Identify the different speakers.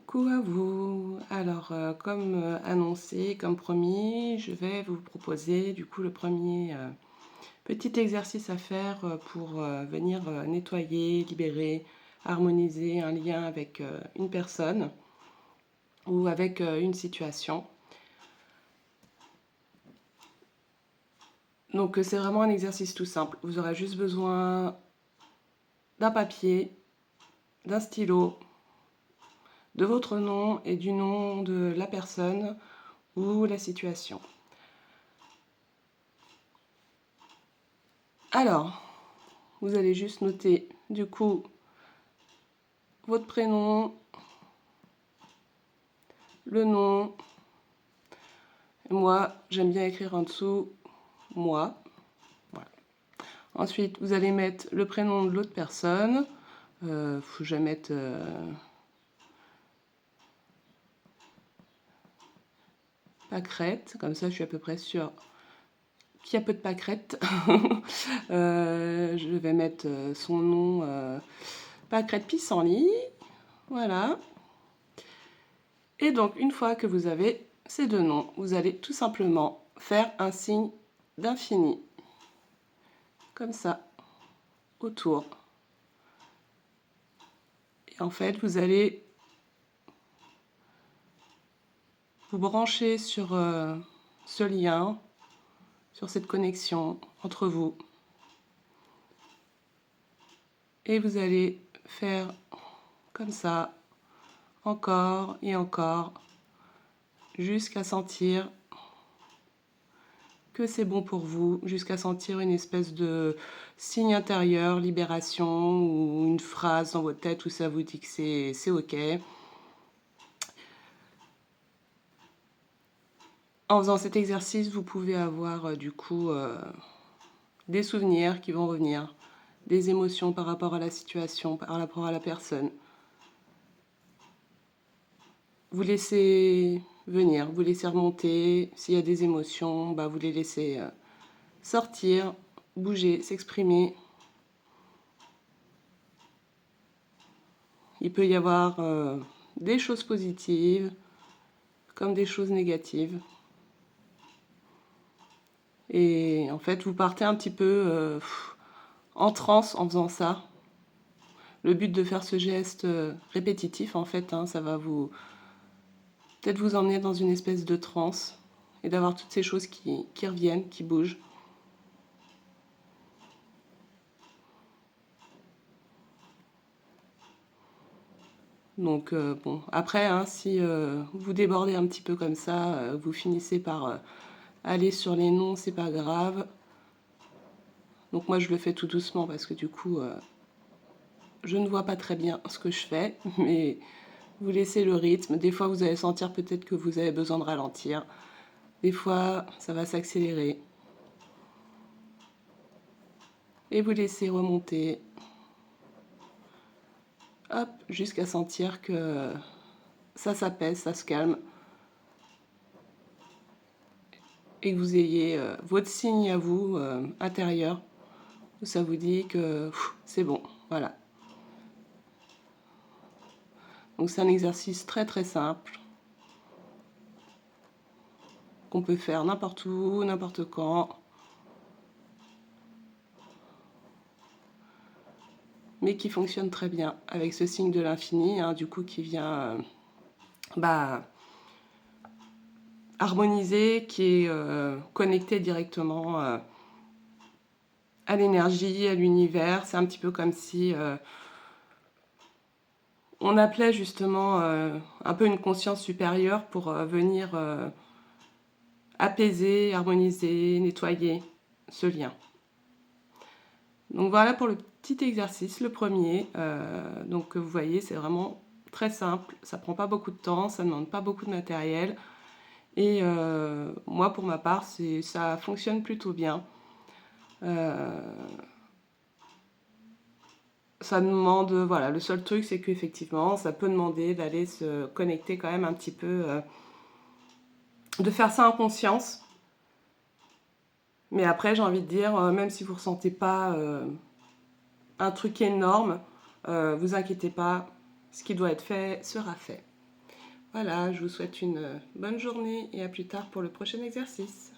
Speaker 1: Coucou à vous. Alors, comme annoncé, comme promis, je vais vous proposer du coup le premier petit exercice à faire pour venir nettoyer, libérer, harmoniser un lien avec une personne ou avec une situation. Donc, c'est vraiment un exercice tout simple. Vous aurez juste besoin d'un papier, d'un stylo, de votre nom et du nom de la personne ou la situation. Alors, vous allez juste noter du coup votre prénom, le nom. Moi, j'aime bien écrire en dessous moi. Voilà. Ensuite, vous allez mettre le prénom de l'autre personne. Je vais mettre pâquerette, comme ça je suis à peu près sûre qu'il y a peu de pâquerettes. Je vais mettre son nom pâquerette pissenlit. Voilà. Et donc, une fois que vous avez ces deux noms, vous allez tout simplement faire un signe d'infini. Comme ça, autour. Et en fait, vous allez vous brancher sur ce lien, sur cette connexion entre vous. Et vous allez faire comme ça, encore et encore, jusqu'à sentir que c'est bon pour vous, jusqu'à sentir une espèce de signe intérieur, libération, ou une phrase dans votre tête où ça vous dit que c'est OK. En faisant cet exercice, vous pouvez avoir du coup des souvenirs qui vont revenir, des émotions par rapport à la situation, par rapport à la personne. Vous laissez venir, vous laissez remonter. S'il y a des émotions, vous les laissez sortir, bouger, s'exprimer. Il peut y avoir des choses positives comme des choses négatives. Et en fait, vous partez un petit peu en transe en faisant ça. Le but de faire ce geste répétitif, en fait, ça va peut-être vous emmener dans une espèce de transe et d'avoir toutes ces choses qui reviennent, qui bougent. Donc bon, après, si vous débordez un petit peu comme ça, vous finissez par aller sur les noms, c'est pas grave. Donc moi je le fais tout doucement parce que du coup je ne vois pas très bien ce que je fais, mais vous laissez le rythme. Des fois vous allez sentir peut-être que vous avez besoin de ralentir. Des fois ça va s'accélérer. Et vous laissez remonter. Hop, jusqu'à sentir que ça s'apaise, ça se calme. Et que vous ayez votre signe à vous intérieur où ça vous dit que c'est bon, voilà. Donc c'est un exercice très très simple qu'on peut faire n'importe où, n'importe quand, mais qui fonctionne très bien avec ce signe de l'infini, du coup qui vient harmoniser, qui est connecté directement à l'énergie, à l'univers. C'est un petit peu comme si on appelait justement un peu une conscience supérieure pour venir apaiser, harmoniser, nettoyer ce lien. Donc voilà pour le petit exercice, le premier. Donc vous voyez, c'est vraiment très simple, ça prend pas beaucoup de temps, ça ne demande pas beaucoup de matériel. Et moi, pour ma part, ça fonctionne plutôt bien. Ça demande, voilà, le seul truc, c'est qu'effectivement, ça peut demander d'aller se connecter quand même un petit peu, de faire ça en conscience. Mais après, j'ai envie de dire, même si vous ne ressentez pas un truc énorme, vous inquiétez pas, ce qui doit être fait sera fait. Voilà, je vous souhaite une bonne journée et à plus tard pour le prochain exercice.